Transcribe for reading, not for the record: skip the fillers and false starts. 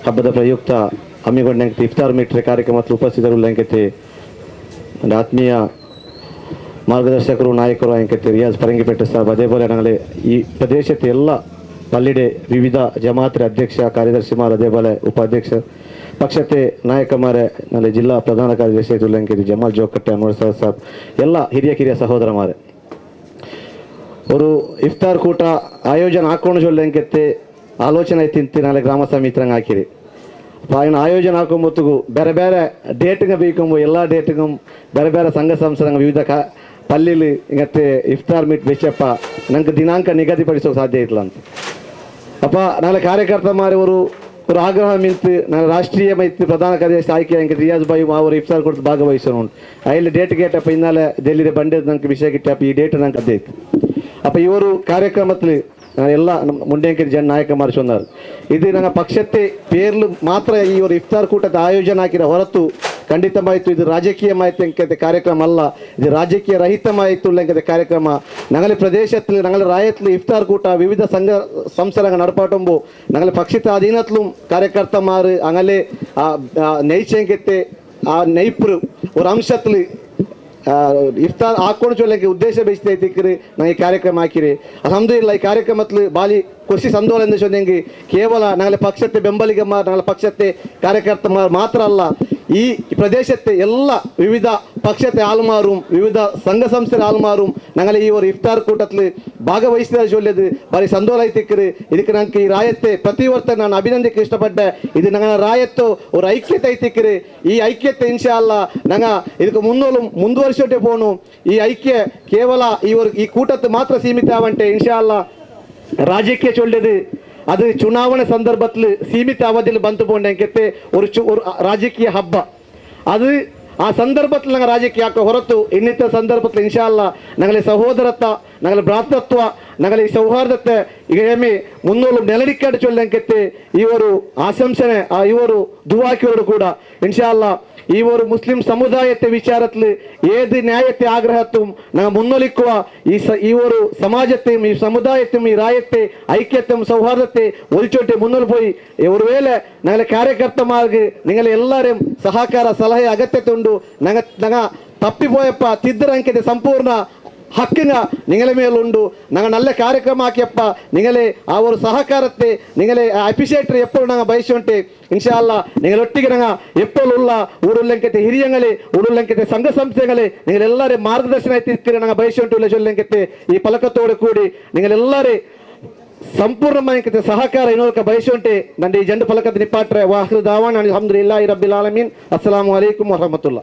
ಹಬ್ಬದ ಪ್ರಯುಕ್ತ ಹಮ್ಮಿಕೊಂಡಂತೆ ಇಫ್ತಾರ್ ಮೀಟರ್ ಕಾರ್ಯಕ್ರಮದಲ್ಲಿ ಉಪಸ್ಥಿತರುಳ್ಳಂತೆ ಆತ್ಮೀಯ ಮಾರ್ಗದರ್ಶಕರು ನಾಯಕರು ಅಂಕತೆ ರಿಯಾಜ್ ಪರಂಗಿಪೇಟೆ ಸಾಬ್ അതേപോലെ ഞങ്ങളെ ഈ പ്രദേശത്തെ എല്ലാ പള്ളിയുടെ വിവിധ ജമാഅത്ത് അധ്യക്ഷ കാര്യദർശിമാർ അതേപോലെ ഉപാധ്യക്ഷ പക്ഷത്തെ നായകന്മാരെ നല്ല ജില്ലാ പ്രധാന കാര്യദർശിയായിട്ടുള്ള ജമാൽ ജോക്കട്ടെ അൻവർ സാബ് എല്ലാ ಹಿರಿಯ ಸಹೋದರಮಾರೆ ഒരു ಇಫ್ತಾರ್ ಕೂಟ ಆಯೋಜನೆ ಹಾಕೊಂಡು ಚೊಲ್ಲಂಕೆತ್ತೆ ಆಲೋಚನೆ ಐತಿ ನಾಳೆ ಗ್ರಾಮ ಸಮಿತಿರಂಗೆ ಹಾಕಿರಿ ఆయన ఆయోజన ఆకుమొత్తుకు ಬೇರೆ ಬೇರೆ ಡೇಟ್ಗೆ ಬೇಕಂಬ ಎಲ್ಲ ಡೇಟ್ಗೂ ಬೇರೆ ಬೇರೆ ಸಂಘ ಸಂಸ್ಥೆಗಳ ವಿವಿಧ ಪಲ್ಲಿಲಿ ಇಂಗತ್ತೆ ಇಫ್ತಾರ್ ಮೀಟ್ ಬೆಚ್ಚಪ್ಪ ನಂಗೆ ದಿನಾಂಕ ನಿಗದಿಪಡಿಸೋಕೆ ಸಾಧ್ಯ ಇಲ್ಲ ಅಂತ ಅಪ್ಪ ನಾಳೆ ಕಾರ್ಯಕರ್ತಮಾರಿ ஒரு ஆகிரகம் மித்து நான் ராஷ்ட்ரிய மைத்து பிரதான ಕಾರ್ಯದರ್ಶಿ ಆಯ್ಕೆ ಅಂಕೆ ರಿಯಾಜ್ ಬಾಯಿ ಅವರು ಇಫ್ತಾರ್ ಕೊಡ್ತು ಭಾಗವಹಿಸೋಣ ಅಲ್ಲಿ ಡೇಟ್ ಕೇಟಪ್ಪ ಇನ್ನಾಲೆ ಡೆಲ್ಲಿಗೆ ಬಂದಿದ್ದು ನಂಗೆ ವಿಷಯ ಕಿಟ್ಟಪ್ಪ ಈ ಡೇಟ್ ನಂಗೆ ಅದೇ ಇತ್ತು ಅಪ್ಪ ಇವರು ಕಾರ್ಯಕ್ರಮದಲ್ಲಿ ಎಲ್ಲ ಮುಂಡೆಂಕಿ ಜನ ನಾಯಕಮಾರು ಚೊಂದಾರು ಇದು ನನ್ನ ಪಕ್ಷത്തെ പേരിൽ ಮಾತ್ರ ಈ ಒಂದು ಇಫ್ತಾರ್ ಕೂಟದ ಆಯೋಜನೆ ಹಾಕಿರೋ ಹೊರತು ಖಂಡಿತವಾಯಿತು ಇದು ರಾಜಕೀಯമായിട്ട് ಎಂಕತೆ ಕಾರ್ಯಕ್ರಮ ಅಲ್ಲ ಇದು ರಾಜಕೀಯ ರಹಿತമായിട്ടുള്ള ಎಂಕತೆ ಕಾರ್ಯಕ್ರಮ ഞങ്ങളുടെ പ്രദേശത്തിൽ ഞങ്ങളുടെ ರಾಯത്തിൽ ಇಫ್ತಾರ್ കൂട്ട വിവിധ സംഘ സംസ്ഥാനങ്ങൾ നടപ്പാട്ടുമ്പോൾ ഞങ്ങളുടെ പക്ഷത്തെ അധീനത്തിലും കാര്യകർത്തമാർ അങ്ങനെ നയിച്ചെങ്കത്തെ ആ നെയ്പ്പ് ഒരു ಅಂಶത്തിൽ ಇಫ್ತಾರ್ ಹಾಕೊಂಡು ಚೊಲ್ಲಕ್ಕೆ ಉದ್ದೇಶ ಬೆಳೆಸ್ತಿಕ್ಕಿರಿ ನಂಗೆ ಈ ಕಾರ್ಯಕ್ರಮ ಹಾಕಿರಿ ಅಲ್ಹಮ್ದುಲಿಲ್ಲ ಈ ಕಾರ್ಯಕ್ರಮದಲ್ಲಿ ಬಾಲಿ ಖುಷಿ ಸಂದೋಲ ಎಂದು ಚೊಂದೆಂಗಿ ಕೇವಲ ನಾಳೆ ಪಕ್ಷത്തെ ಬೆಂಬಲಿಗಮಾರ್ ನಾಳೆ ಪಕ್ಷത്തെ ಕಾರ್ಯಕರ್ತಮಾರ್ ಮಾತ್ರ ಅಲ್ಲ ಈ ಪ್ರದೇಶത്തെ ಎಲ್ಲ ವಿವಿಧ ಪಕ್ಷത്തെ ആൾമാരും ವಿವಿಧ ಸಂಘ ಸಂಸ್ಥೆ ആൾമാരും ഞങ്ങളെ ഈ ഒരു ഇഫ്താർ കൂട്ടത്തിൽ ಭಾಗವಹಿಸಿದ ചൊല്ലിയത് ಬಾರಿ ಸಂದೋಲ ಐತಿಕ್ಕಿರಿ ಇದಕ್ಕೆ ನಂಗೆ ಈ ರಾಯತ್ತೆ ಪ್ರತಿ ವರ್ಷ ನಾನು ಅಭಿನಂದಿಕ್ಕೆ ಇಷ್ಟಪಟ್ಟೆ ಇದು ನನ್ನ ರಾಯತ್ತು ഒരു ಐಕ್ಯತೆ ಐತಿಕ್ಕಿರಿ ಈ ಐಕ್ಯತೆ ಇನ್ಶಾ ಅಲ್ಲ ನಂಗೆ ಇದಕ್ಕೆ ಮುಂದುವರಿಸೋಟೆ ಪೋನು ಈ ಐಕ್ಯ ಕೇವಲ ಈ ಕೂಟಕ್ಕೆ ಮಾತ್ರ ಸೀಮಿತ ಆವಂಟೆ ಇನ್ಶಾ ಅಲ್ಲ ರಾಜಕೀಯ ಚೊಲ್ಲದು ಅದು ಚುನಾವಣೆ ಸಂದರ್ಭದಲ್ಲಿ ಸೀಮಿತ ಅವಧಿಯಲ್ಲಿ ಬಂತು ಪೋಂಡೆಂಕೆತ್ತೆ ஒரு ರಾಜಕೀಯ ಹಬ್ಬ ಅದು ಆ ಸಂದರ್ಭದಲ್ಲಿ ನಂಗೆ ರಾಜಕೀಯ ಹಾಕೋ ಹೊರತು ಇನ್ನಿತರ ಸಂದರ್ಭದಲ್ಲಿ ಇನ್ಶಾ ಅಲ್ಲ ഞങ്ങളെ സഹോദരത്വ ഞങ്ങളെ ಭ್ರಾತೃತ್ವ ഞങ്ങളെ ಈ ಸೌಹಾರ್ದತೆ ಈಗ ಏಮಿ ಮುನ್ನೂರು ನೆಲಡಿಕ್ಕಾಡು ಚೊಲ್ಲಂಕೆತ್ತೆ ಇವರು ಆಶಂಸನೆ ಇವರು ದುವಾಕಿಯವರು ಕೂಡ ಇನ್ಶಾ ಅಲ್ಲ ಈ ഒരു മുസ്ലിം സമുദായത്തെ വിചാരത്തിൽ ഏത് ന്യായത്തെ ആഗ്രഹത്തും ഞങ്ങൾ മുന്നോലിക്കുക ഈ ഒരു സമാജത്തെയും ഈ സമുദായത്തെയും ഈ രായത്തെ ഐക്യത്തെയും സൗഹാർദ്ദത്തെ ഒളിച്ചോട്ട് മുന്നോട്ട് പോയി ഒരു വേള ഞങ്ങളെ കാര്യകർത്തമാർക്ക് നിങ്ങളെ എല്ലാവരും സഹಕಾರ ಸಲಹೆ ಅಗತ್ಯತೆ ಉಂಟು ഞങ്ങൾ ತಪ್ಪಿపోಯಪ್ಪ ತಿದ್ದರಂಕೆತೆ ಸಂಪೂರ್ಣ ಹಕ್ಕಿನ ನಿಂಗಲ ಮೇಲುಂಡು ನಂಗೆ ನಲ್ಲ ಕಾರ್ಯಕ್ರಮ ಹಾಕಿಯಪ್ಪ ನಿಂಗಲೇ ಆ ಒಂದು ಸಹಕಾರತೆ ನಿಂಗಲೇ ಅಪ್ರಿಷಿಯೇಟರ್ ಎಪ್ಪಳು ನಂಗೆ ಬಯಸುಂಟೆ ಇನ್ಶಾ ಅಲ್ಲ ನಿಂಗಳೊಟ್ಟಿಗೆ ನಂಗೆ ಎಪ್ಪಳುಳ್ಳ ಊರುಲ್ಲಂಕೆತೆ ಹಿರಿಯಂಗಲೆ ಊರುಲ್ಲಂಕೆತೆ ಸಂಘ ಸಂಸ್ಥೆಗಳೇ ನಿಂಗಳೆಲ್ಲರೇ ಮಾರ್ಗದರ್ಶನ ಎತ್ತಿರ್ತೀರ ನಂಗೆ ಬಯಸುಂಟು ಇಲ್ಲ ಚೊಲ್ಲಂಕೆತೆ ಈ ಫಲಕತ್ತೋடு ಕೂಡಿ ನಿಂಗಳೆಲ್ಲರೇ ಸಂಪೂರ್ಣವಾಗಿ ಸಹಕಾರ ಇನ್ನೋರ್ಕ ಬಯಸುಂಟೆ ನನ್ನ ಈ ಜಂಡು ಫಲಕದ ನಿಪಾಟ್ರೆ ವಾಹೃ ದಾವಾಣ ಅಲ್ಹಮ್ದುಲಿಲ್ಲಾಹಿ ರಬ್ಬಿಲ್ ಆಲಮೀನ್ ಅಸ್ಸಲಾಮು ಅಲೈಕುಂ ವರಹಮತುಲ್ಲಾ